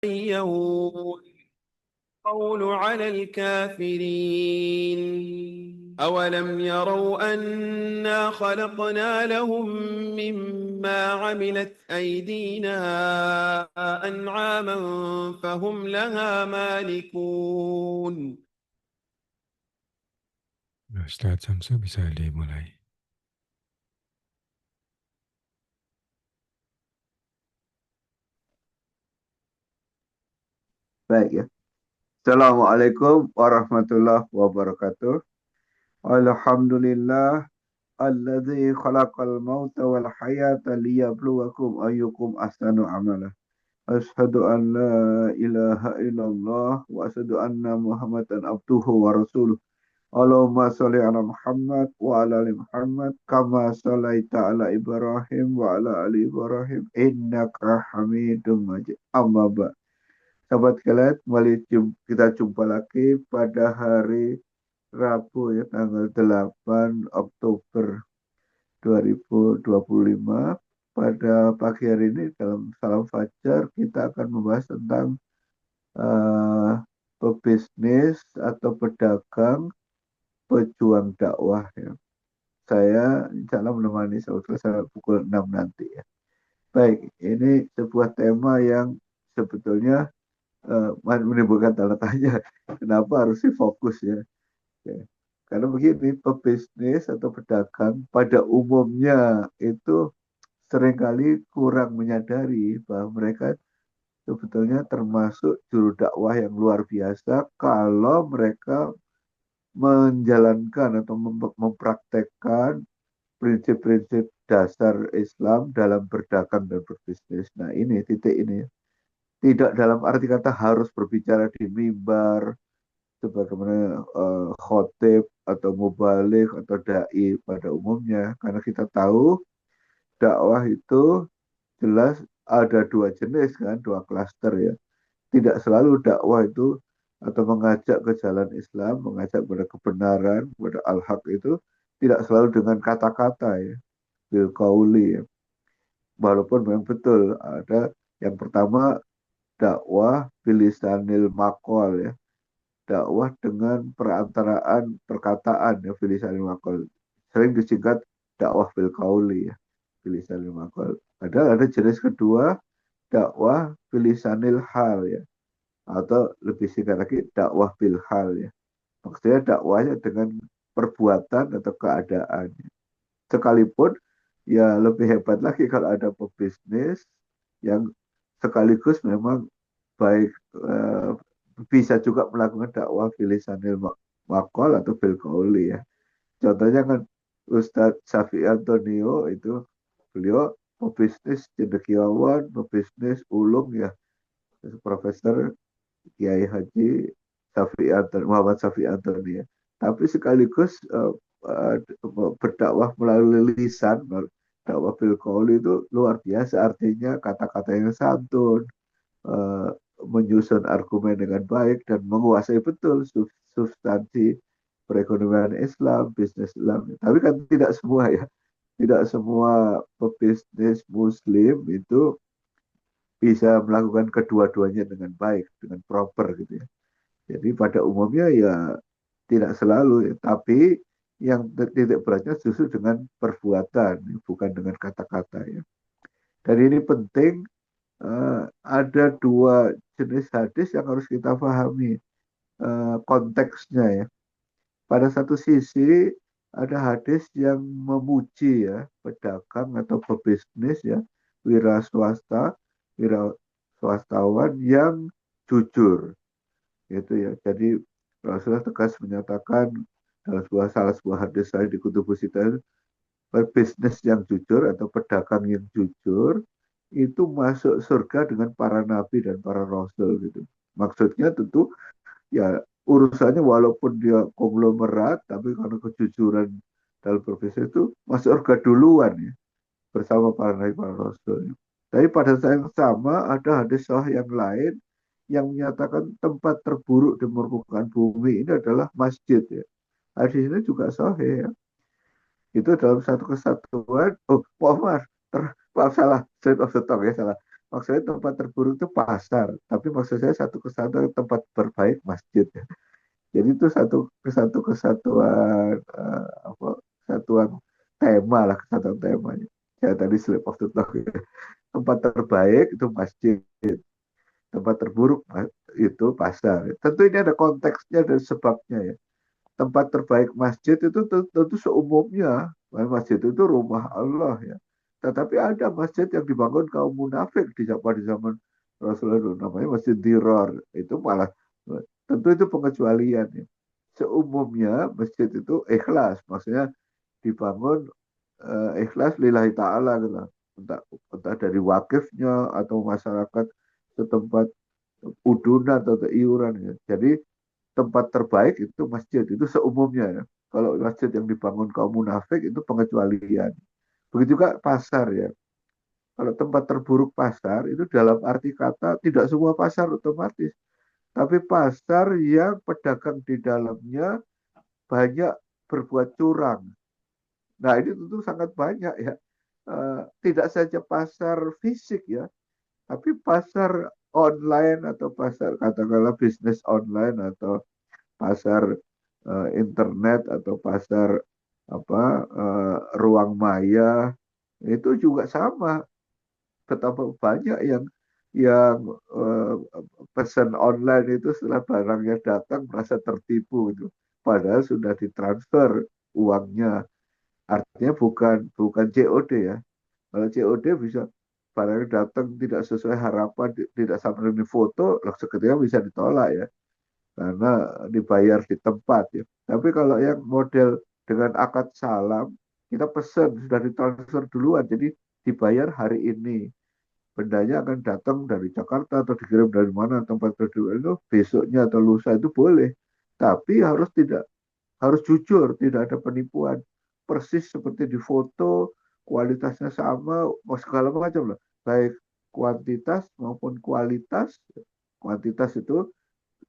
القول على الكافرين أولم يروا أنا خلقنا لهم مما عملت أيدينا أنعاما فهم لها مالكون. Ustadz Samsu bisa dimulai. Baik ya. Assalamualaikum warahmatullahi wabarakatuh. Alhamdulillah alladzi khalaqal mauta wal hayata liyabluwakum ayyukum ahsanu amala. Asyhadu an la ilaha illallah wa asyhadu anna Muhammadan abduhu wa rasuluh. Allahumma sholli ala Muhammad wa ala ali Muhammad kama shallaita ala Ibrahim wa ala ali Ibrahim innaka Hamidum Majid. Amma ba'd. Sahabat sekalian, kembali kita jumpa lagi pada hari Rabu ya, tanggal 8 Oktober 2025. Pada pagi hari ini dalam Salam Fajar kita akan membahas tentang pebisnis atau pedagang pejuang dakwah ya. Saya insya Allah menemani saudara saya pukul 6 nanti ya. Baik, ini sebuah tema yang sebetulnya menimbulkan tanda tanya kenapa harus difokus ya. Oke. Karena begini, pebisnis atau pedagang pada umumnya itu seringkali kurang menyadari bahwa mereka sebetulnya termasuk juru dakwah yang luar biasa kalau mereka menjalankan atau mempraktekkan prinsip-prinsip dasar Islam dalam berdagang dan berbisnis. Nah ini titik ini. Tidak dalam arti kata harus berbicara di mimbar sebagaimana khotib atau mubalik atau dai pada umumnya, karena kita tahu dakwah itu jelas ada dua jenis kan, dua klaster ya. Tidak selalu dakwah itu atau mengajak ke jalan Islam, mengajak pada kebenaran, pada al-haq itu tidak selalu dengan kata-kata ya, bil qauli ya. Walaupun memang betul ada yang pertama dakwah bilisanil maqal ya, dakwah dengan perantaraan perkataan ya, bilisanil maqal sering disingkat dakwah bil qauli ya, bilisanil maqal. Ada jenis kedua dakwah bilisanil hal ya, atau lebih singkat lagi dakwah bil hal ya, maksudnya dakwahnya dengan perbuatan atau keadaan. Sekalipun ya lebih hebat lagi kalau ada pebisnis yang sekaligus memang baik bisa juga melakukan dakwah bilisanil maqal atau bil qauli ya. Contohnya kan Ustadz Syafi'i Antonio itu, beliau pebisnis cendekiawan, pebisnis ulung ya, Profesor Kiai Haji Muhammad Syafi'i Antonio. Tapi sekaligus berdakwah melalui lisan, dakwah bil qauli itu luar biasa, artinya kata-kata yang santun, eh, menyusun argumen dengan baik dan menguasai betul substansi perekonomian Islam, bisnis Islam. Tapi kan tidak semua ya, tidak semua pebisnis Muslim itu bisa melakukan kedua-duanya dengan baik, dengan proper gitu ya. Jadi pada umumnya ya tidak selalu, ya. Tapi yang titik beratnya justru dengan perbuatan, bukan dengan kata-kata ya. Dan ini penting, ada dua jenis hadis yang harus kita pahami konteksnya ya. Pada satu sisi ada hadis yang memuji ya pedagang atau pebisnis ya, wira swasta, wira swastawan yang jujur gitu ya. Jadi Rasulullah tegas menyatakan dalam salah sebuah hadis saya di Kutubus Sita, pebisnis yang jujur atau pedagang yang jujur itu masuk surga dengan para nabi dan para rasul gitu. Maksudnya tentu ya urusannya walaupun dia konglomerat, tapi karena kejujuran dalam berbisnis itu masuk surga duluan ya, bersama para nabi para rasul. Tapi pada saat yang sama ada hadis sahih yang lain yang menyatakan tempat terburuk di permukaan bumi ini adalah masjid ya. Hadis ini juga sahih ya. Itu dalam satu kesatuan. Oh, maaf, maaf salah, straight of the tongue ya, salah. maksudnya tempat terburuk itu pasar, tapi maksud saya satu kesatuan tempat terbaik masjid. Jadi itu kesatuan apa kesatuan tema lah, kesatuan temanya. Ya tadi slip of the tongue. Tempat terbaik itu masjid, tempat terburuk itu pasar. Tentu ini ada konteksnya dan sebabnya ya. Tempat terbaik masjid itu tentu seumumnya, masjid itu rumah Allah ya. Tetapi ada masjid yang dibangun kaum munafik di zaman Rasulullah, namanya Masjid Dirar. Itu malah tentu itu pengecualian ya. Seumumnya masjid itu ikhlas, maksudnya dibangun ikhlas lillahi ta'ala gitu. Entah dari wakifnya atau masyarakat setempat udunan atau iuran ya. Jadi tempat terbaik itu masjid itu seumumnya ya. Kalau masjid yang dibangun kaum munafik itu pengecualian. Begitu juga pasar ya. Kalau tempat terburuk pasar itu dalam arti kata tidak semua pasar otomatis, tapi pasar yang pedagang di dalamnya banyak berbuat curang. Nah ini tentu sangat banyak ya. Tidak saja pasar fisik ya, tapi pasar online atau pasar katakanlah bisnis online atau pasar internet atau pasar ruang maya itu juga sama, betapa banyak yang pesan online itu setelah barangnya datang merasa tertipu itu padahal sudah ditransfer uangnya, artinya bukan COD ya. Kalau COD bisa barangnya datang tidak sesuai harapan, tidak sampai di foto seketika bisa ditolak ya karena dibayar di tempat ya. Tapi kalau yang model dengan akad salam, kita pesan sudah ditransfer duluan, jadi dibayar hari ini. Bendanya akan datang dari Jakarta atau dikirim dari mana tempat kedua itu besoknya atau lusa itu boleh. Tapi harus jujur, tidak ada penipuan. Persis seperti di foto, kualitasnya sama, segala macam lah. Baik kuantitas maupun kualitas. Kuantitas itu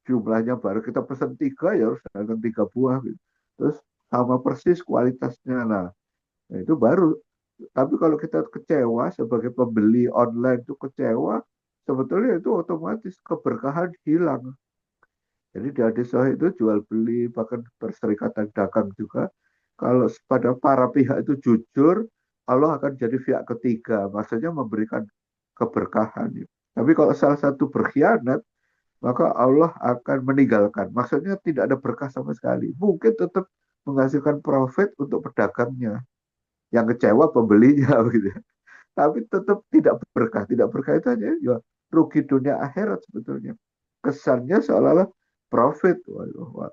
jumlahnya baru kita pesan 3 ya harus datang 3 buah gitu. Terus sama persis kualitasnya nah itu baru. Tapi kalau kita kecewa sebagai pembeli online itu kecewa, sebetulnya itu otomatis keberkahan hilang. Jadi di hadis sahih itu jual beli bahkan perserikatan dagang juga. Kalau pada para pihak itu jujur, Allah akan jadi pihak ketiga, maksudnya memberikan keberkahan. Tapi kalau salah satu berkhianat, maka Allah akan meninggalkan. Maksudnya tidak ada berkah sama sekali. Mungkin tetap menghasilkan profit untuk pedagangnya. Yang kecewa pembelinya begitu. Tapi tetap tidak berkah. Tidak berkah itu hanya ya, rugi dunia akhirat sebetulnya. Kesannya seolah-olah profit. Wah,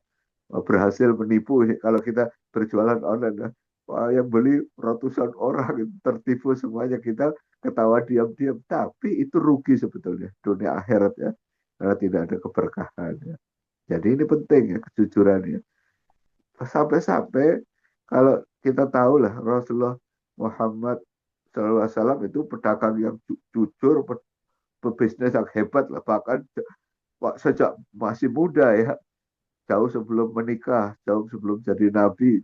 berhasil menipu. Kalau kita berjualan online, wah, yang beli ratusan orang tertipu semuanya, kita ketawa diam-diam. Tapi itu rugi sebetulnya dunia akhirat ya. Karena tidak ada keberkahan ya. Jadi ini penting ya kejujuran ya. Sampai-sampai kalau kita tahu lah Rasulullah Muhammad SAW itu pedagang yang jujur, pebisnis yang hebat lah. Bahkan sejak masih muda ya, jauh sebelum menikah, jauh sebelum jadi nabi.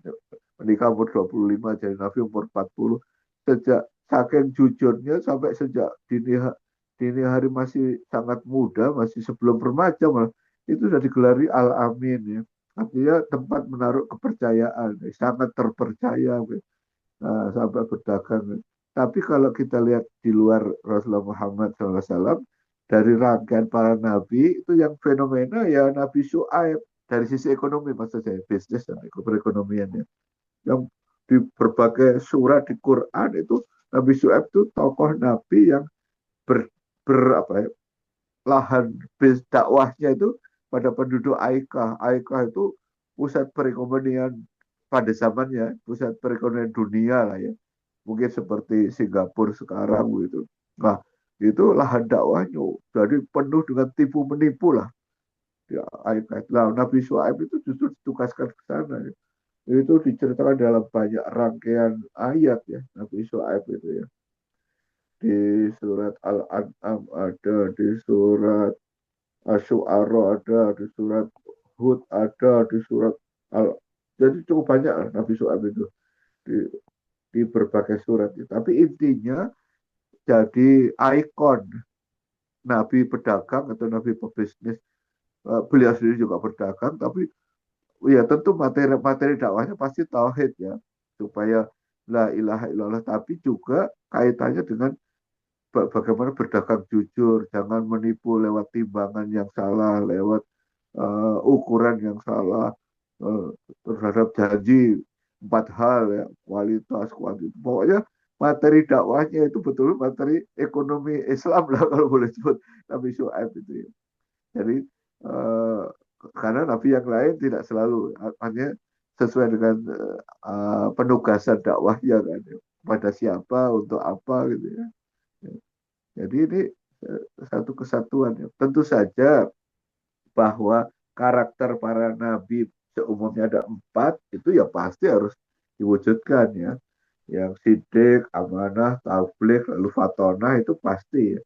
Menikah umur 25, jadi nabi umur 40. Sejak saking jujurnya sampai sejak dini hari masih sangat muda, masih sebelum remaja malah, itu sudah digelari Al-Amin ya. Artinya tempat menaruh kepercayaan, sangat terpercaya. Nah, sampai berdagang. Tapi kalau kita lihat di luar Rasulullah Muhammad SAW, dari rangkaian para nabi, itu yang fenomena ya Nabi Syuaib. Dari sisi ekonomi maksud saya, bisnis dan perekonomian ya. Yang di berbagai surat di Quran itu, Nabi Syuaib itu tokoh nabi yang ber, apa ya, lahan dakwahnya itu pada penduduk Aikah. Aikah itu pusat perekonomian pada zamannya, pusat perekonomian dunia lah ya. Mungkin seperti Singapura sekarang gitu. Nah, itu lahan dakwahnya jadi penuh dengan tipu menipu lah. Ya, Aikah. Nah, Nabi Syuaib itu justru ditugaskan ke sana. Ya. Itu diceritakan dalam banyak rangkaian ayat ya, Nabi Syuaib itu ya. Di surat Al-An'am ada, di surat Asy-Syu'ara ada, di surat Hud ada, di surat Al jadi cukup banyak Nabi Syuaib itu di, di berbagai surat. Tapi intinya jadi ikon. nabi pedagang atau nabi pebisnis. Beliau sendiri juga berdagang, tapi ya tentu materi-materi dakwahnya pasti tauhid ya, supaya la ilaha illallah, tapi juga kaitannya dengan bagaimana berdagang jujur, jangan menipu lewat timbangan yang salah, lewat ukuran yang salah, uh, terhadap janji empat hal ya, kualitas, kuantitas. Pokoknya materi dakwahnya itu betul materi ekonomi Islam lah kalau boleh sebut Nabi Syuaib itu ya. Jadi uh, karena Nabi yang lain tidak selalu hanya sesuai dengan penugasan dakwahnya kan ya. Pada siapa, untuk apa gitu ya. Jadi ini satu kesatuan ya. Tentu saja bahwa karakter para nabi seumumnya ada empat, itu ya pasti harus diwujudkan ya. Yang sidik, amanah, tabligh, lalu fatonah itu pasti ya.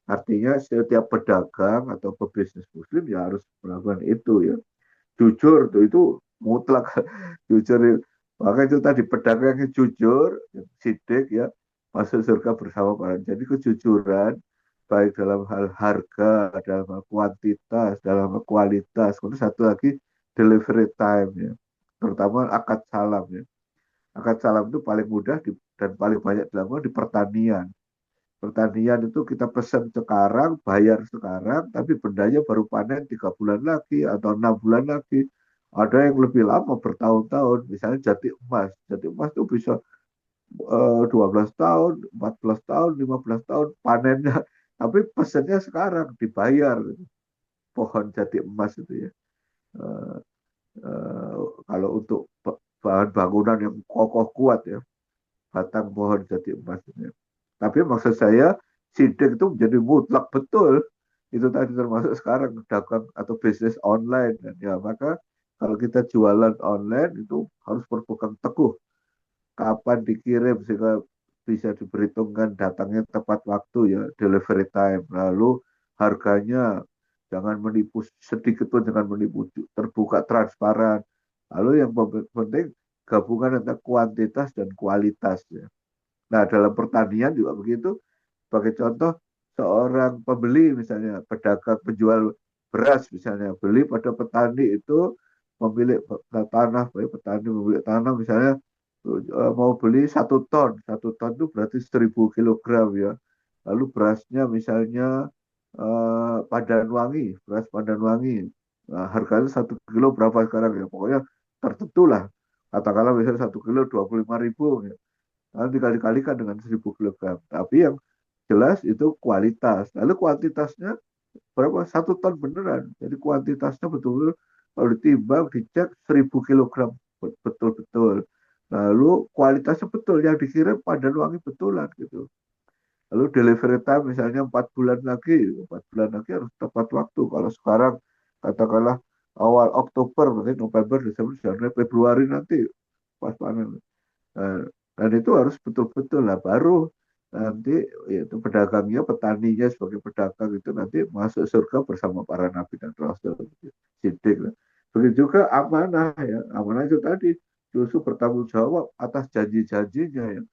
Artinya setiap pedagang atau pebisnis muslim ya harus melakukan itu ya. Jujur tuh itu mutlak. Jujur, maka itu tadi pedagangnya jujur, sidik ya, masuk surga bersama para. Jadi kejujuran baik dalam hal harga, dalam hal kuantitas, dalam hal kualitas. Kemudian satu lagi delivery time ya, terutama akad salam ya. Akad salam itu paling mudah dan paling banyak dilakukan di pertanian. Pertanian itu kita pesan sekarang, bayar sekarang, tapi bendanya baru panen 3 bulan lagi atau 6 bulan lagi. Ada yang lebih lama bertahun-tahun, misalnya jati emas. Jati emas itu bisa 12 tahun, 14 tahun, 15 tahun panennya. Tapi pesannya sekarang dibayar pohon jati emas itu ya. Eh, eh, Kalau untuk bahan bangunan yang kokoh kuat ya, batang pohon jati emas ini. Tapi maksud saya sidik itu menjadi mutlak betul. Itu tadi termasuk sekarang dagang atau bisnis online kan ya. Maka kalau kita jualan online itu harus berpegang teguh kapan dikirim sehingga bisa diperhitungkan datangnya tepat waktu ya, delivery time. Lalu harganya jangan menipu, sedikit pun jangan menipu, terbuka transparan. Lalu yang penting gabungan antara kuantitas dan kualitas ya. Nah, dalam pertanian juga begitu. Sebagai contoh, seorang pembeli misalnya, pedagang penjual beras misalnya, beli pada petani itu memilih tanah, petani memilih tanah misalnya mau beli 1 ton, 1 ton itu berarti 1.000 kilogram ya. Lalu berasnya misalnya Pandan Wangi, beras Pandan Wangi, nah, harganya 1 kilo berapa sekarang ya, pokoknya tertentu lah. Katakanlah misalnya 1 kilo 25.000 ya. Nanti dikali-kalikan dengan 1.000 kilogram. Tapi yang jelas itu kualitas. Lalu kuantitasnya berapa? 1 ton beneran. Jadi kuantitasnya betul-betul kalau ditimbang, dicek 1.000 kilogram betul-betul. Lalu kualitasnya betul, yang dikirim padan wangi betulan gitu. Lalu delivery time misalnya 4 bulan lagi harus tepat waktu. Kalau sekarang katakanlah awal Oktober, berarti November, Desember, Januari, Februari nanti pas panen. Nah, dan itu harus betul-betul lah, baru nanti itu pedagangnya, petaninya sebagai pedagang itu nanti masuk surga bersama para nabi dan rasul. Sidik. Begitu juga amanah ya, amanah itu tadi justru bertanggung jawab atas janji-janjinya ya.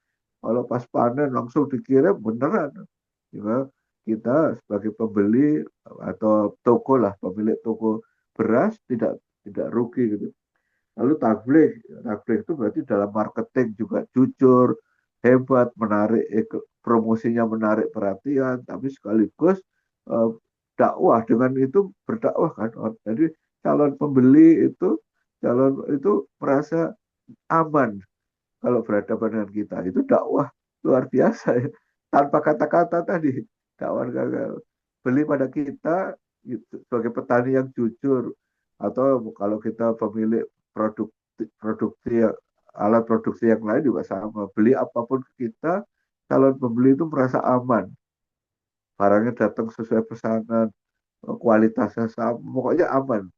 Kalau pas panen langsung dikirim beneran. Juga kita sebagai pembeli atau toko lah, pemilik toko beras tidak rugi gitu. Lalu tablik, tablik itu berarti dalam marketing juga jujur, hebat, menarik, promosinya menarik perhatian, tapi sekaligus eh, dakwah, dengan itu berdakwah kan. Jadi calon pembeli itu, calon itu merasa aman kalau berhadapan dengan kita. Itu dakwah luar biasa ya. Tanpa kata-kata tadi, dakwah gagal. Beli pada kita gitu, sebagai petani yang jujur, atau kalau kita pemilik produksi alat produksi yang lain juga sama. Beli apapun ke kita, calon pembeli itu merasa aman. Barangnya datang sesuai pesanan, kualitasnya sama, pokoknya aman.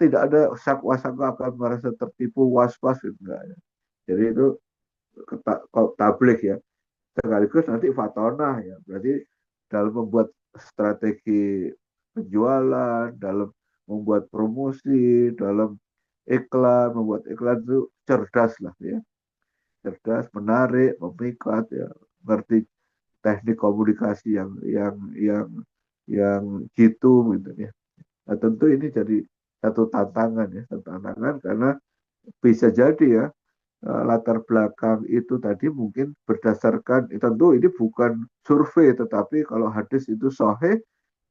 Tidak ada sangka akan merasa tertipu, was-was gitu, enggak ya. Jadi itu tablik ya. Sekaligus nanti fatonah ya. Berarti dalam membuat strategi penjualan, dalam membuat promosi, dalam iklan, membuat iklan itu cerdas lah ya. Cerdas, menarik, memikat ya. Ngerti teknik komunikasi yang yang gitu gitu ya. Nah, tentu ini jadi satu tantangan ya, satu tantangan karena bisa jadi ya latar belakang itu tadi mungkin berdasarkan tentu ini bukan survei tetapi kalau hadis itu sahih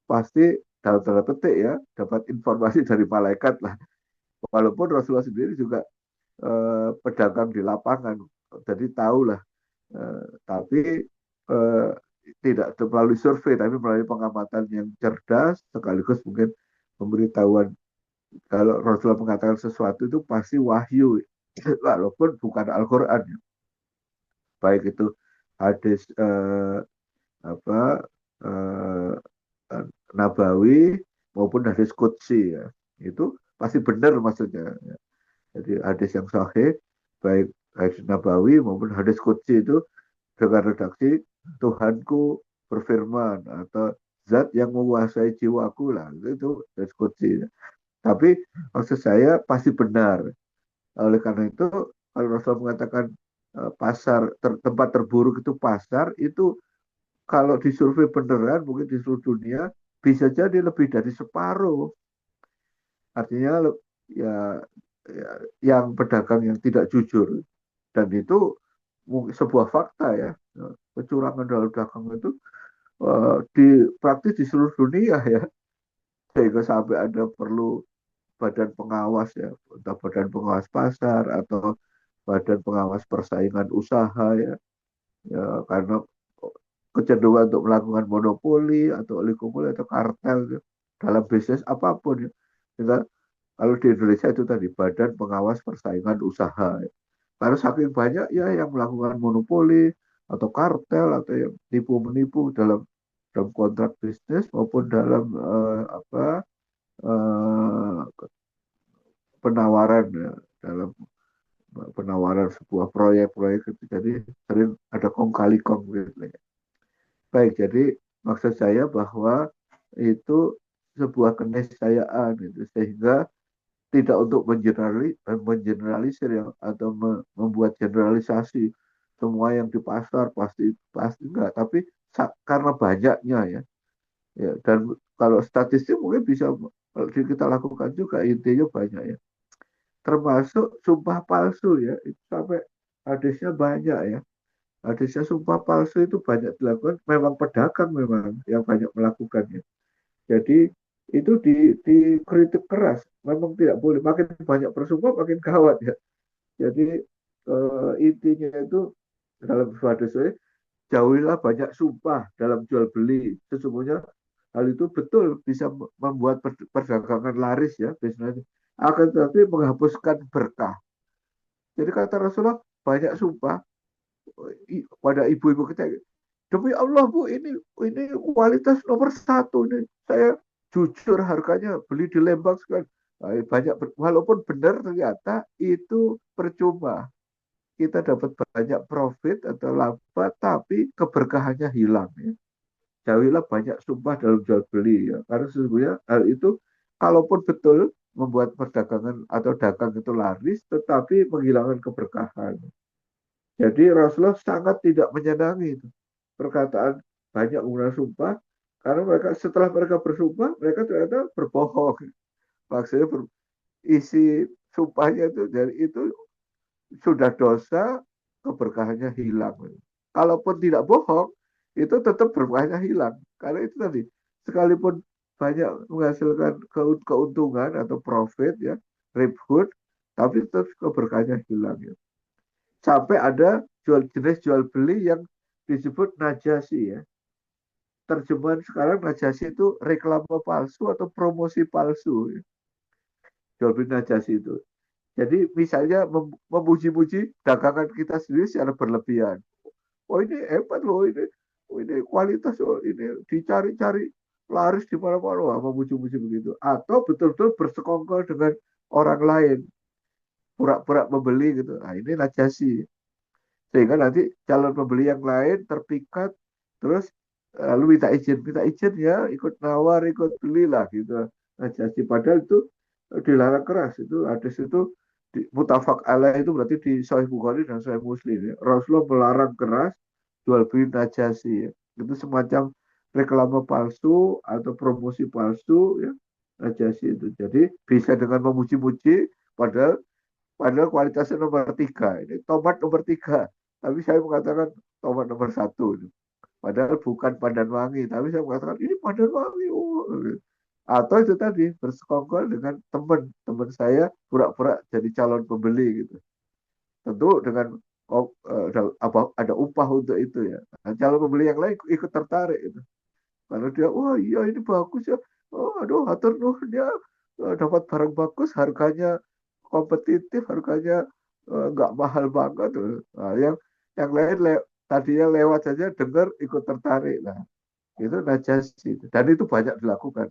pasti dalam tanda petik ya dapat informasi dari malaikat lah. Walaupun Rasulullah sendiri juga pedagang di lapangan, jadi tahu lah. Tapi eh, tidak melalui survei, tapi melalui pengamatan yang cerdas, sekaligus mungkin pemberitahuan. Kalau Rasulullah mengatakan sesuatu itu pasti wahyu, walaupun bukan Al-Quran. Baik itu hadis apa eh, Nabawi maupun hadis Qudsi ya. Itu pasti benar maksudnya. Jadi hadis yang sahih, baik hadis Nabawi maupun hadis Qudsi itu dengan redaksi Tuhanku berfirman atau zat yang menguasai jiwaku lah itu hadis Qudsi. Tapi maksud saya pasti benar. Oleh karena itu kalau Rasul mengatakan tempat terburuk itu pasar itu kalau disurvei beneran mungkin di seluruh dunia bisa jadi lebih dari separuh. Artinya ya, ya yang pedagang yang tidak jujur dan itu mungkin sebuah fakta ya. Kecurangan dalam dagang itu di praktis di seluruh dunia ya. Sehingga sampai ada perlu badan pengawas ya, entah badan pengawas pasar atau badan pengawas persaingan usaha ya, ya karena kecenderungan untuk melakukan monopoli atau oligopoli atau kartel ya, dalam bisnis apapun ya. Kita, kalau di Indonesia itu tadi badan pengawas persaingan usaha ya. Karena saking banyak ya yang melakukan monopoli atau kartel atau yang tipu menipu dalam kontrak bisnis maupun dalam uh, penawaran ya, dalam penawaran sebuah proyek-proyek itu jadi sering ada kong kali kong gitu ya. Baik, jadi maksud saya bahwa itu sebuah keniscayaan itu sehingga tidak untuk mengeneralisir ya, atau membuat generalisasi semua yang di pasar pasti pasti enggak, tapi karena banyaknya ya. Ya dan kalau statistik mungkin bisa kalau kita lakukan juga intinya banyak ya. Termasuk sumpah palsu ya, itu sampai hadisnya banyak ya. Hadisnya sumpah palsu itu banyak dilakukan, memang pedagang memang yang banyak melakukannya. Jadi itu dikritik keras, memang tidak boleh. Makin banyak bersumpah makin gawat ya. Jadi intinya itu dalam hadis ini jauhilah banyak sumpah dalam jual beli. Sesungguhnya hal itu betul bisa membuat perdagangan laris ya, bisnis. Akan tetapi menghapuskan berkah. Jadi kata Rasulullah banyak sumpah pada ibu-ibu kita, demi Allah Bu, ini kualitas nomor satu ini. Saya jujur harganya beli di Lembang sekian. Banyak walaupun benar ternyata itu percuma. Kita dapat banyak profit atau laba tapi keberkahannya hilang ya. Jauhilah banyak sumpah dalam jual beli ya. Karena sesungguhnya hal itu kalaupun betul membuat perdagangan atau dagang itu laris tetapi menghilangkan keberkahan. Jadi Rasulullah sangat tidak menyenangi itu perkataan banyak menggunakan sumpah karena mereka setelah mereka bersumpah mereka ternyata berbohong. Maksudnya isi sumpahnya itu dari itu sudah dosa, keberkahannya hilang. Kalaupun tidak bohong itu tetap berkahnya hilang karena itu tadi sekalipun banyak menghasilkan keuntungan atau profit ya, ribhut, tapi tetap keberkahannya hilang ya. Sampai ada jenis jual beli yang disebut najasi ya. Terjemahan sekarang najasi itu reklame palsu atau promosi palsu ya. Jual beli najasi itu. Jadi misalnya memuji-muji dagangan kita sendiri secara berlebihan. Oh ini hebat loh, ini kualitas, oh ini dicari-cari laris di mana-mana, memuji-muji begitu. Atau betul-betul bersekongkol dengan orang lain, pura-pura membeli gitu. Nah ini najasi. Sehingga nanti calon pembeli yang lain terpikat terus lalu minta izin ya ikut nawar ikut belilah gitu nah jadi padahal itu dilarang keras itu hadis itu mutafak alaih itu berarti di Sahih Bukhari dan Sahih Muslim ya. Rasulullah melarang keras jual beli najasi ya. Itu semacam reklame palsu atau promosi palsu ya, najasi itu. Jadi bisa dengan memuji-muji padahal padahal kualitasnya nomor 3. Ini tomat nomor 3. Tapi saya mengatakan tomat nomor 1. Padahal bukan pandan wangi. Tapi saya mengatakan ini pandan wangi. Oh. Atau itu tadi bersekongkol dengan teman saya pura-pura jadi calon pembeli gitu. Tentu dengan ada upah untuk itu ya. Nah, calon pembeli yang lain ikut tertarik itu. Karena dia, wah iya ini bagus ya. Oh, aduh, hatur nuhun dia dapat barang bagus, harganya kompetitif, harganya nggak mahal banget. Nah, yang lain tadinya lewat saja dengar ikut tertarik. Nah, itu najasi. Dan itu banyak dilakukan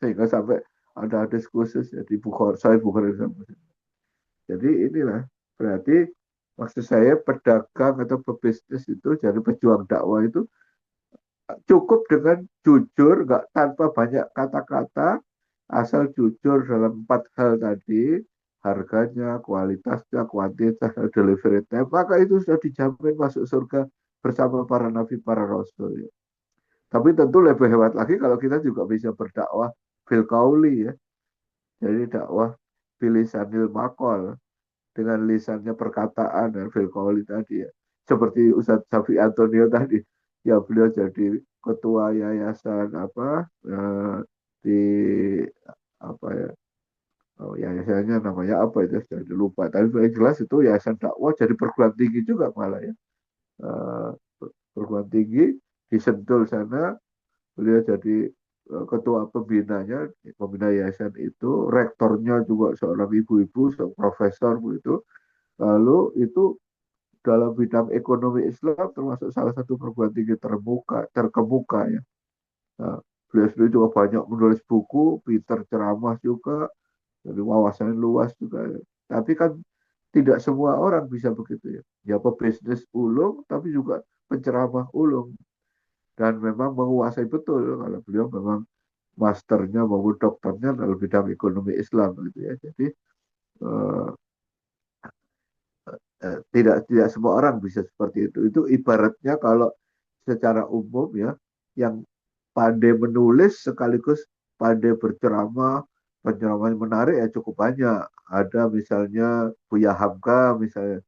sehingga sampai ada diskursus ya, di Bukhari, saya Bukhari. Jadi inilah berarti maksud saya pedagang atau pebisnis itu jadi pejuang dakwah itu cukup dengan jujur, nggak tanpa banyak kata-kata, asal jujur dalam 4 hal tadi, harganya, kualitasnya, kuantitas, delivery time, maka itu sudah dijamin masuk surga bersama para nabi, para rasul. Ya. Tapi tentu lebih hebat lagi kalau kita juga bisa berdakwah bil kauli ya. Jadi dakwah bilisanil makol dengan lisannya perkataan dan bil kauli tadi ya. Seperti Ustadz Safi Antonio tadi, ya beliau jadi ketua yayasan apa di apa ya, oh, yayasannya namanya apa itu saya lupa, tapi yang jelas itu yayasan dakwah jadi perguruan tinggi juga malah ya. Eh, Perguruan tinggi di Sentul sana beliau jadi ketua pembinanya, pembina yayasan itu, rektornya juga seorang ibu-ibu, seorang profesor begitu. Lalu itu dalam bidang ekonomi Islam termasuk salah satu perguruan tinggi terkemuka ya. Nah, beliau sendiri juga banyak menulis buku, pinter ceramah juga, jadi wawasannya luas juga. Ya. Tapi kan tidak semua orang bisa begitu ya. Ya pebisnis ulung, tapi juga penceramah ulung. Dan memang menguasai betul kalau beliau memang masternya maupun dokternya dalam bidang ekonomi Islam gitu ya. Jadi eh, tidak semua orang bisa seperti itu. Itu ibaratnya kalau secara umum ya, yang pandai menulis sekaligus pandai berceramah, penceramah yang menarik ya cukup banyak. Ada misalnya Buya Hamka misalnya,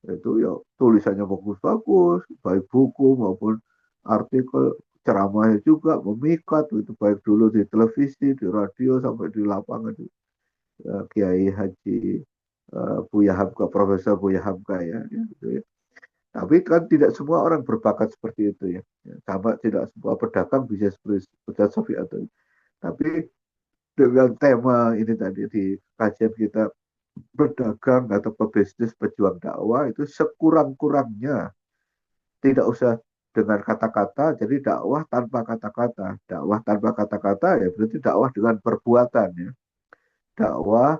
itu ya tulisannya bagus-bagus, baik buku maupun artikel, ceramahnya juga memikat, itu baik dulu di televisi, di radio sampai di lapangan. Kiai Haji Buya Hamka, Profesor Buya Hamka ya, gitu ya. Tapi kan tidak semua orang berbakat seperti itu ya. Sama tidak semua pedagang bisa seperti Ustaz Sofi atau. Tapi dengan tema ini tadi di kajian kita, berdagang atau pebisnis pejuang dakwah itu sekurang-kurangnya tidak usah dengan kata-kata, jadi dakwah tanpa kata-kata. Dakwah tanpa kata-kata ya berarti dakwah dengan perbuatan ya. Dakwah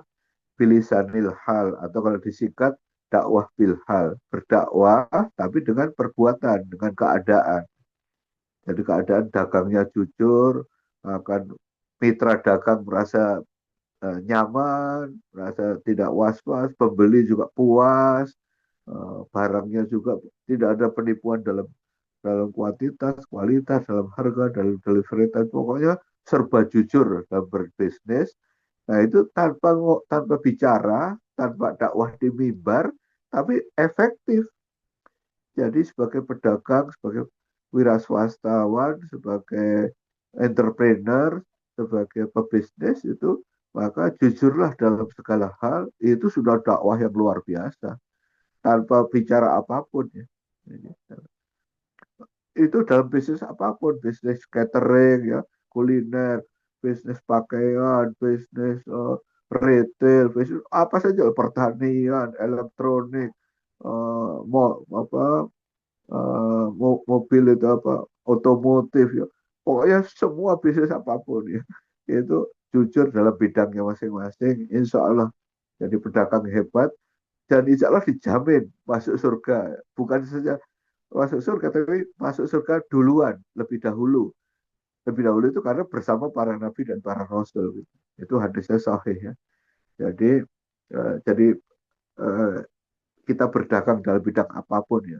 bilisanil hal atau kalau disingkat dakwah bilhal, berdakwah tapi dengan perbuatan, dengan keadaan. Jadi keadaan dagangnya jujur, akan mitra dagang merasa nyaman, merasa tidak was-was, pembeli juga puas, barangnya juga tidak ada penipuan dalam dalam kuantitas, kualitas, dalam harga, dalam delivery time, pokoknya serba jujur dalam berbisnis. Nah itu tanpa bicara, tanpa dakwah di mimbar, tapi efektif. Jadi sebagai pedagang, sebagai wira swastawan, sebagai entrepreneur, sebagai pebisnis itu, maka jujurlah dalam segala hal, itu sudah dakwah yang luar biasa. Tanpa bicara apapun ya. Itu dalam bisnis apapun, bisnis catering ya, kuliner, bisnis pakaian, bisnis retail, bisnis apa saja, pertanian, elektronik, apa mobil itu apa, otomotif ya, pokoknya semua bisnis apapun ya, itu jujur dalam bidangnya masing-masing, insya Allah jadi pedagang hebat dan insya Allah dijamin masuk surga, bukan saja masuk surga tapi masuk surga duluan, lebih dahulu itu karena bersama para nabi dan para rasul gitu. Itu hadisnya sahih ya. Jadi jadi kita berdagang dalam bidang apapun ya,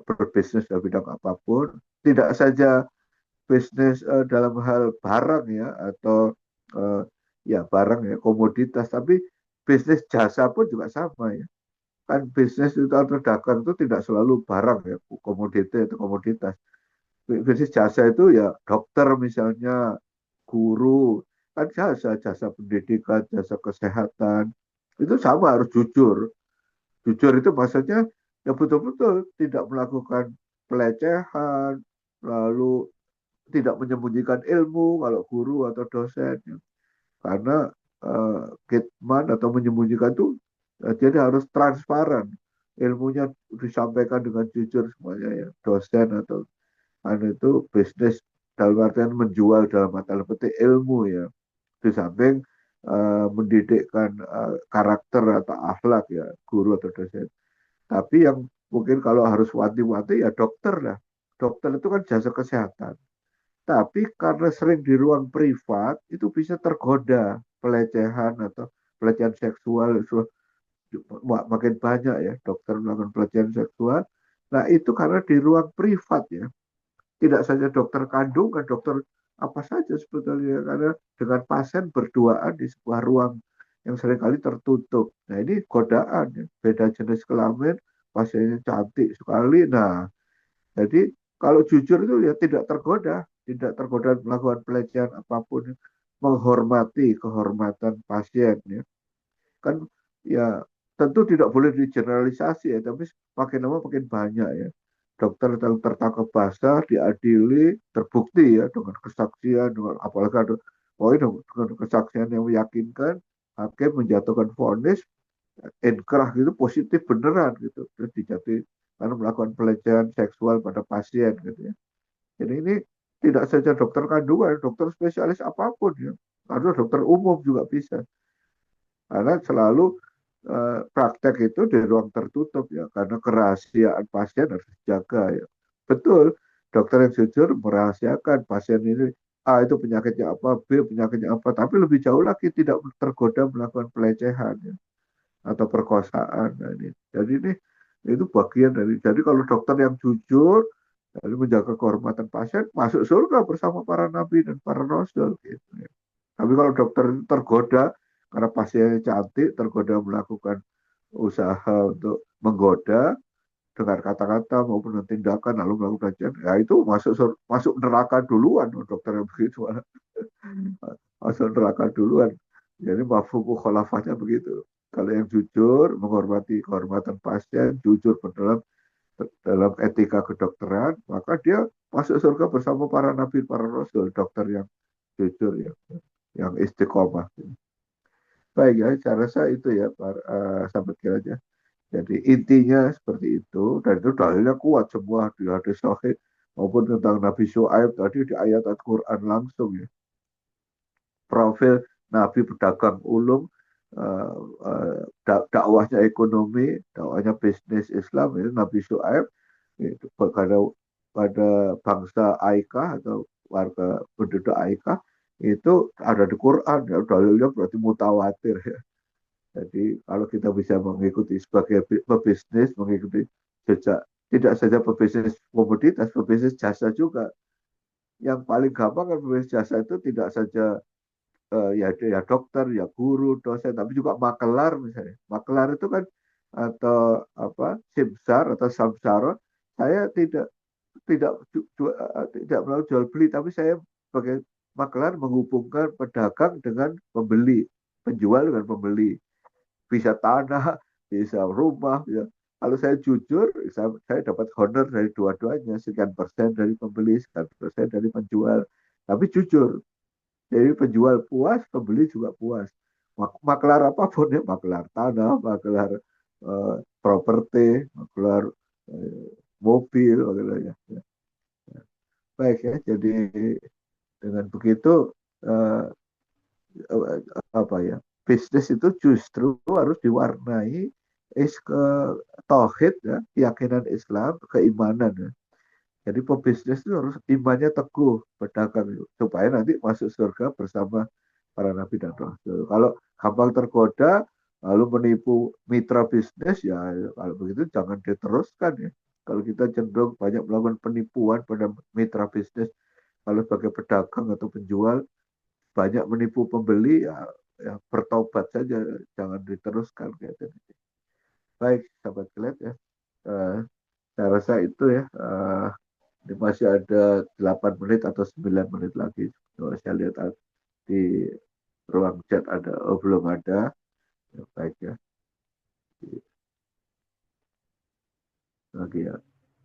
berbisnis dalam bidang apapun, tidak saja bisnis dalam hal barang ya atau uh, ya barang ya komoditas, tapi bisnis jasa pun juga sama ya. Kan bisnis itu atau dagang itu tidak selalu barang ya, komoditas atau komoditas. Bisnis jasa itu ya dokter misalnya, guru, kan jasa, jasa pendidikan, jasa kesehatan, itu sama harus jujur. Jujur itu maksudnya ya betul-betul tidak melakukan pelecehan, lalu tidak menyembunyikan ilmu kalau guru atau dosen. Karena kitman atau menyembunyikan itu jadi harus transparan. Ilmunya disampaikan dengan jujur semuanya ya. Dosen atau itu bisnis dalam artian menjual dalam tanda petik ilmu ya. Di samping mendidikkan karakter atau akhlak ya guru atau dosen. Tapi yang mungkin kalau harus wanti-wanti ya dokter lah. Dokter itu kan jasa kesehatan. Tapi karena sering di ruang privat itu bisa tergoda pelecehan atau pelecehan seksual itu makin banyak ya dokter melakukan pelecehan seksual. Nah itu karena di ruang privat ya. Tidak saja dokter kandungan, dokter apa saja sebetulnya karena dengan pasien berduaan di sebuah ruang yang seringkali tertutup. Nah ini godaan ya. Beda jenis kelamin, pasiennya cantik sekali. Nah jadi kalau jujur itu ya tidak tergoda melakukan pelecehan apapun, menghormati kehormatan pasien ya. Kan ya tentu tidak boleh digeneralisasi ya, tapi makin lama makin banyak ya. Dokter yang tertangkap basah, diadili, terbukti ya dengan kesaksian, dengan apalagi ada dengan kesaksian yang meyakinkan, hakim menjatuhkan vonis, inkrah gitu positif beneran gitu, terus dijatuhi karena melakukan pelecehan seksual pada pasien gitu ya. Jadi ini tidak saja dokter kandungan, dokter spesialis apapun ya, atau dokter umum juga bisa. Karena selalu praktek itu di ruang tertutup ya, karena kerahasiaan pasien harus dijaga ya. Betul, dokter yang jujur merahasiakan pasien ini A itu penyakitnya apa, B penyakitnya apa, tapi lebih jauh lagi tidak tergoda melakukan pelecehan ya, atau perkosaan. Nah, ini. Jadi ini itu bagian dari. Jadi kalau dokter yang jujur, lalu menjaga kehormatan pasien, masuk surga bersama para nabi dan para rasul gitu ya. Tapi kalau dokter itu tergoda karena pasiennya cantik, tergoda melakukan usaha untuk menggoda dengan kata-kata maupun tindakan lalu melakukan pelecehan, ya itu masuk neraka duluan dokter yang begitu. Masuk neraka duluan. Jadi mafhumu khalafahnya begitu. Kalau yang jujur, menghormati kehormatan pasien, jujur dalam etika kedokteran, maka dia masuk surga bersama para nabi, para rasul, dokter yang jujur, yang istiqomah. Baik ya, cara saya itu ya, sahabat kiranya. Jadi intinya seperti itu, dan itu dalilnya kuat semua di hadis sahih maupun tentang Nabi Syuaib tadi di ayat Al-Quran langsung ya. Profil Nabi pedagang ulung, dakwahnya ekonomi, dakwahnya bisnis Islam itu Nabi Syuaib itu pada bangsa Aika atau warga penduduk Aika itu ada di Quran ya, dalilnya berarti mutawatir ya. Jadi kalau kita bisa mengikuti sebagai pebisnis, mengikuti jejak tidak saja pebisnis komoditas, pebisnis jasa juga. Yang paling gampang kan pebisnis jasa itu tidak saja ya dokter, ya guru, dosen, tapi juga makelar misalnya. Makelar itu kan atau apa simsar atau samsara, saya tidak tidak melakukan jual beli, tapi saya sebagai makelar menghubungkan pedagang dengan pembeli, penjual dengan pembeli, bisa tanah, bisa rumah, bisa. Kalau saya jujur, saya dapat honor dari dua-duanya, sekian persen dari pembeli, sekian persen dari penjual. Tapi jujur, jadi penjual puas, pembeli juga puas. Makelar apapun ya, makelar tanah, makelar properti, makelar mobil, makelar ya. Baik ya, jadi dengan begitu eh, apa ya, bisnis itu justru harus diwarnai ke tauhid ya, keyakinan Islam, keimanan ya. Jadi pebisnis itu harus imannya teguh, pedagang itu, supaya nanti masuk surga bersama para nabi dan rasul. Kalau gampang tergoda, lalu menipu mitra bisnis, ya kalau begitu jangan diteruskan ya. Kalau kita cenderung banyak melakukan penipuan pada mitra bisnis, kalau sebagai pedagang atau penjual banyak menipu pembeli, ya bertobat saja, jangan diteruskan kayak tadi. Baik, sahabat Glenn ya. Eh, saya rasa itu ya. Ini masih ada 8 menit atau 9 menit lagi. Kalau saya lihat di ruang chat ada, oh belum ada. Ya, baik ya. Oke ya.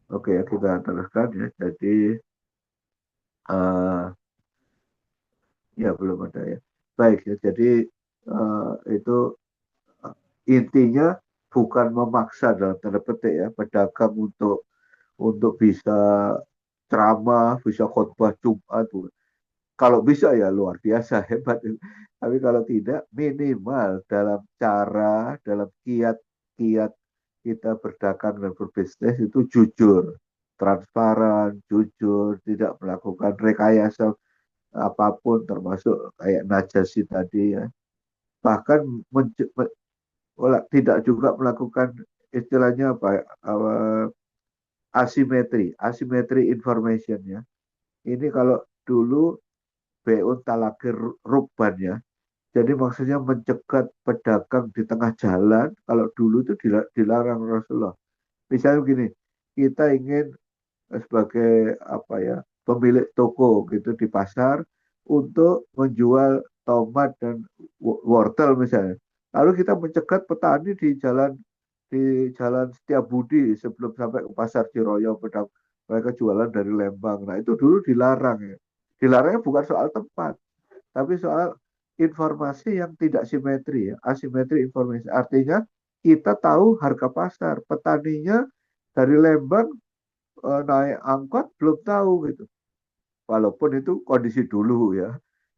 Oke ya, kita teruskan ya. Jadi uh, ya belum ada ya. Baik ya. Jadi itu intinya bukan memaksa dalam tanda petik ya pedagang untuk bisa ceramah, bisa khotbah Jumat. Kalau bisa ya luar biasa hebat. Tapi kalau tidak minimal dalam cara, dalam kiat-kiat kita berdagang dan berbisnis itu jujur, transparan, jujur, tidak melakukan rekayasa apapun termasuk kayak Najasi tadi ya. Bahkan tidak juga melakukan istilahnya apa asimetri information ya. Ini kalau dulu beun talakir rukban ya. Jadi maksudnya mencegat pedagang di tengah jalan. Kalau dulu itu dilarang Rasulullah. Misalnya begini, kita ingin sebagai apa ya pemilik toko gitu di pasar untuk menjual tomat dan wortel misalnya. Lalu kita mencegat petani di jalan Setiabudi sebelum sampai ke pasar Ciroyong, mereka jualan dari Lembang. Nah itu dulu dilarang ya. Dilarangnya bukan soal tempat, tapi soal informasi yang tidak simetri ya, asimetri informasi. Artinya kita tahu harga pasar, petaninya dari Lembang naik angkot belum tahu gitu. Walaupun itu kondisi dulu ya,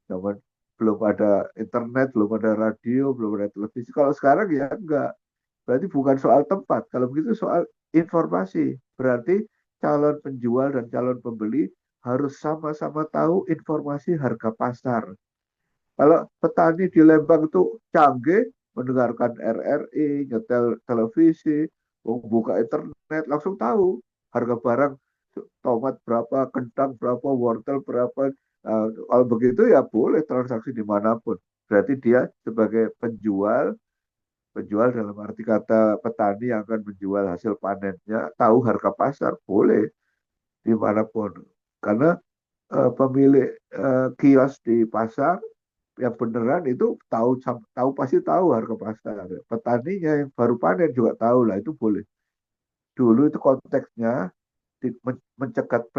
zaman belum ada internet, belum ada radio, belum ada televisi. Kalau sekarang ya enggak. Berarti bukan soal tempat. Kalau begitu soal informasi. Berarti calon penjual dan calon pembeli harus sama-sama tahu informasi harga pasar. Kalau petani di Lembang itu canggih, mendengarkan RRI, nyetel televisi, buka internet, langsung tahu harga barang tomat berapa, kentang berapa, wortel berapa. Kalau begitu ya boleh transaksi dimanapun. Berarti dia sebagai penjual, penjual dalam arti kata petani yang akan menjual hasil panennya, tahu harga pasar, boleh dimanapun. Karena pemilik kios di pasar yang beneran itu tahu tahu pasti tahu harga pasar. Petaninya yang baru panen juga tahu lah itu boleh. Dulu itu konteksnya mencegat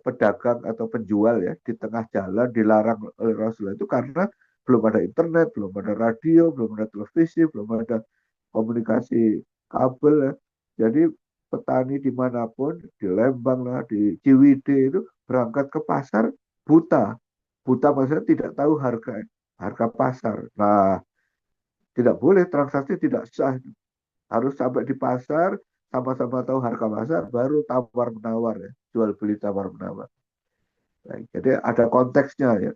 pedagang atau penjual ya di tengah jalan dilarang oleh Rasulullah itu karena belum ada internet, belum ada radio, belum ada televisi, belum ada komunikasi kabel ya. Jadi petani dimanapun di Lembang lah, di Ciwidey itu berangkat ke pasar buta, buta maksudnya tidak tahu harga harga pasar. Nah, tidak boleh transaksi tidak sah. Harus sampai di pasar, sama-sama tahu harga pasar, baru tawar menawar ya, jual beli tawar menawar. Nah, jadi ada konteksnya ya.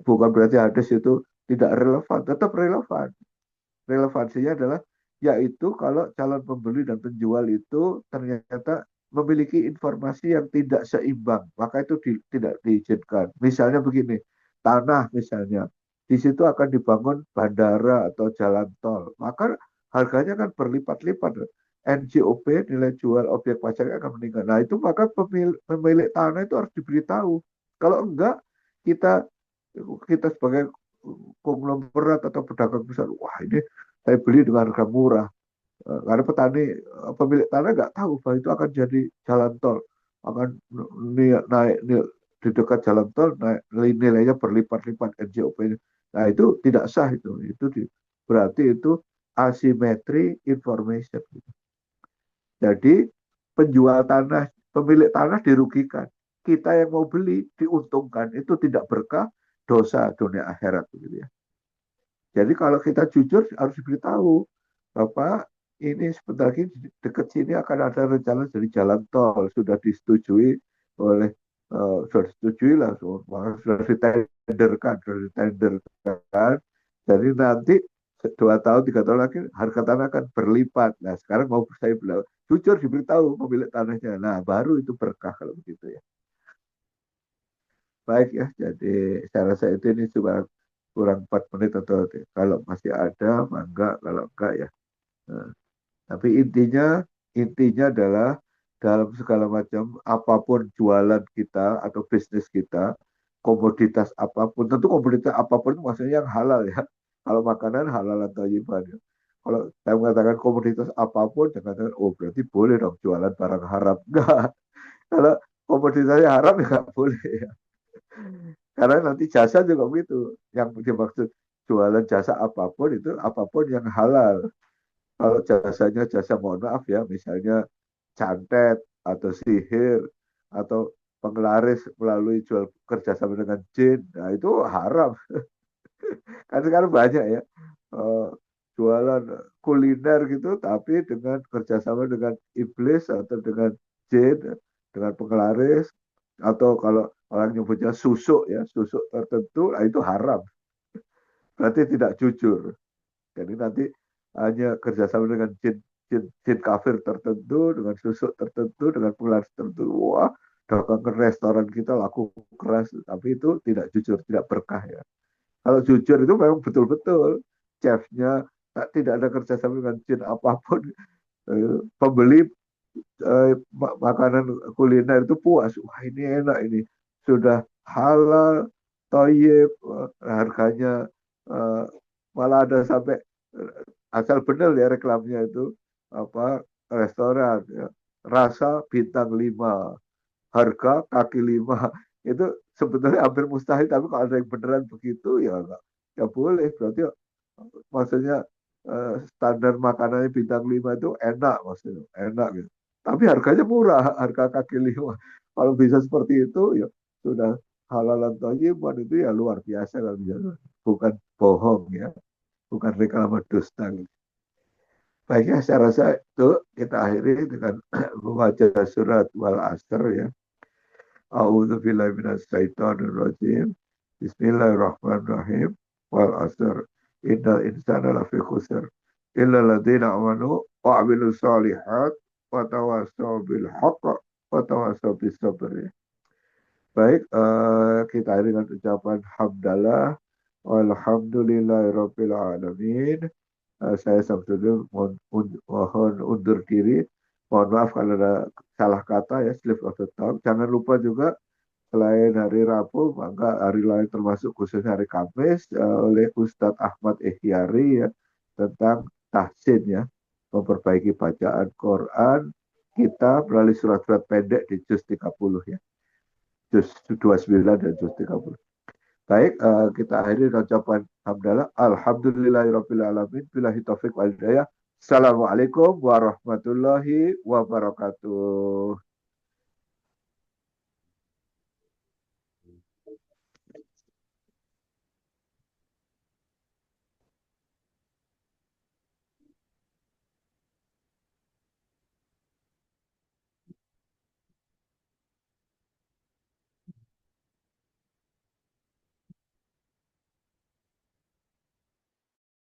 Bukan berarti hadis itu tidak relevan, tetap relevan. Relevansinya adalah yaitu kalau calon pembeli dan penjual itu ternyata memiliki informasi yang tidak seimbang, maka itu tidak diizinkan. Misalnya begini, tanah misalnya, di situ akan dibangun bandara atau jalan tol, maka harganya kan berlipat-lipat. NJOP, nilai jual objek pajak akan meningkat. Nah itu maka pemilik tanah itu harus diberitahu. Kalau enggak, kita kita sebagai konglomerat atau pedagang besar, wah ini saya beli dengan harga murah. Karena petani, pemilik tanah nggak tahu bahwa itu akan jadi jalan tol, akan naik di dekat jalan tol, naik, nilainya berlipat-lipat NJOP-nya. Nah itu tidak sah berarti itu asimetri information. Jadi penjual tanah, pemilik tanah dirugikan. Kita yang mau beli diuntungkan. Itu tidak berkah, dosa dunia akhirat begitu ya. Jadi kalau kita jujur harus diberitahu, Bapak ini sebentar lagi dekat sini akan ada rencana jadi jalan tol sudah disetujui oleh sudah disetujui lah, sudah ditenderkan. Jadi nanti 2 tahun 3 tahun lagi harga tanah akan berlipat. Nah sekarang mau saya bilang jujur diberitahu pemilik tanahnya. Nah baru itu berkah kalau begitu ya. Baik ya, jadi saya rasa itu ini cuma kurang 4 menit atau kalau masih ada, mangga, kalau enggak ya. Nah, tapi intinya adalah dalam segala macam apapun jualan kita atau bisnis kita, komoditas apapun, tentu komoditas apapun itu maksudnya yang halal ya. Kalau makanan halal atau thayyiban ya. Kalau saya mengatakan komoditas apapun, jangan katakan, oh berarti boleh dong jualan barang haram. Enggak. Kalau komoditasnya haram ya enggak boleh ya. Karena nanti jasa juga begitu. Yang dimaksud jualan jasa apapun itu apapun yang halal. Kalau jasanya jasa mohon maaf ya, misalnya cantet atau sihir atau penglaris melalui jual kerjasama dengan jin, nah itu haram. Kan sekarang banyak ya jualan kuliner gitu, tapi dengan kerjasama dengan iblis atau dengan jin, dengan penglaris atau kalau orang nyebutnya susuk ya, susuk tertentu, nah itu haram. Berarti tidak jujur. Jadi nanti hanya kerjasama dengan jin kafir tertentu, dengan susuk tertentu, dengan penglaris tertentu. Wah, dagangan restoran kita laku keras, tapi itu tidak jujur, tidak berkah ya. Kalau jujur itu memang betul-betul chefnya tidak ada kerjasama dengan jin apapun. Pembeli makanan kuliner itu puas. Wah ini enak ini. Sudah halal, toyib, harganya eh, malah ada sampai asal benar ya reklamnya itu apa restoran ya. Rasa bintang 5, harga kaki 5 itu sebetulnya hampir mustahil tapi kalau ada yang beneran begitu ya enggak ya boleh berarti maksudnya standar makanannya bintang 5 itu enak maksudnya enak gitu tapi harganya murah harga kaki 5 kalau bisa seperti itu ya sudah halalan thayyiban itu ya luar biasa kalau bisa bukan bohong ya bukan reklame dusta gitu. Baiknya saya rasa itu kita akhiri dengan membaca surat wal asr ya. A'udzu billahi minasyaitonir rajim. Bismillahirrahmanirrahim. Wal asr. Innal insana lafi khusr. Illa ladzina amanu wa 'amilus shalihat wa tawassaw bil haqq wa tawassaw bis sabr. Baik, kita akhiri dengan ucapan hamdalah walhamdulillahirabbil alamin. Saya Samsudin mohon undur diri. Mohon maaf kalau ada salah kata ya, slip of the tongue. Jangan lupa juga selain hari Rabu, maka hari lain termasuk khususnya hari Kamis oleh Ustadz Ahmad Ihyari ya tentang tahsin ya, memperbaiki bacaan Quran kita melalui surat-surat pendek di juz 30 ya, juz 29 dan juz 30. Baik, kita akhiri dengan ucapan hamdalah. Alhamdulillahirabbil alamin. Billahi taufik wal hidayah. Assalamualaikum warahmatullahi wabarakatuh.